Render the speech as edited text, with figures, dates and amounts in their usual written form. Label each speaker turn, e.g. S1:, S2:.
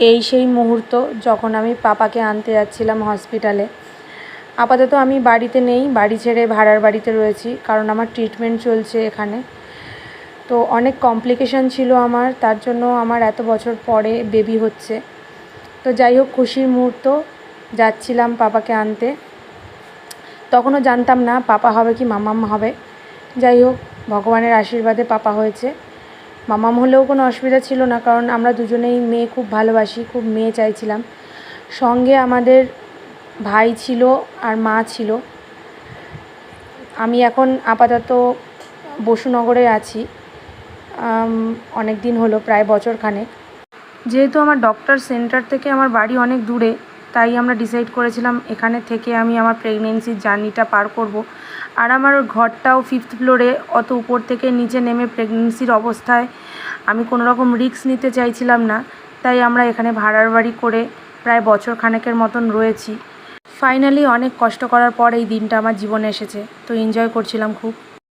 S1: এই সেই মুহূর্ত যখন আমি পাপাকে আনতে যাচ্ছিলাম হসপিটালে। আপাতত আমি বাড়িতে নেই, বাড়ি ছেড়ে ভাড়ার বাড়িতে রয়েছি, কারণ আমার ট্রিটমেন্ট চলছে এখানে। তো অনেক কমপ্লিকেশান ছিল আমার, তার জন্য আমার এত বছর পরে বেবি হচ্ছে। তো যাই হোক, খুশির মুহূর্ত, যাচ্ছিলাম পাপাকে আনতে। তখনও জানতাম না পাপা হবে কি মামাম হবে। যাই হোক, ভগবানের আশীর্বাদে পাপা হয়েছে। মামাম হলেও কোনো অসুবিধা ছিল না, কারণ আমরা দুজনেই মেয়ে খুব ভালোবাসি, খুব মেয়ে চাইছিলাম। সঙ্গে আমাদের ভাই ছিল আর মা ছিল। আমি এখন আপাতত বসুনগরে আছি, অনেক দিন হলো, প্রায় বছরখানেক। যেহেতু আমার ডক্টর সেন্টার থেকে আমার বাড়ি অনেক দূরে, তাই আমরা ডিসাইড করেছিলাম এখানে থেকে আমি আমার প্রেগনেন্সির জার্নিটা পার করব। আর আমার ঘরটাও 5th ফ্লোরে, অত উপর থেকে নিচে নেমে প্রেগনেন্সির অবস্থায় আমি কোনো রকম রিস্ক নিতে চাইছিলাম না। তাই আমরা এখানে ভাড়ার বাড়ি করে প্রায় বছর খানেকের মতন রয়েছি। ফাইনালি অনেক কষ্ট করার পর এই দিনটা আমার জীবনে এসেছে, তো এনজয় করছিলাম খুব।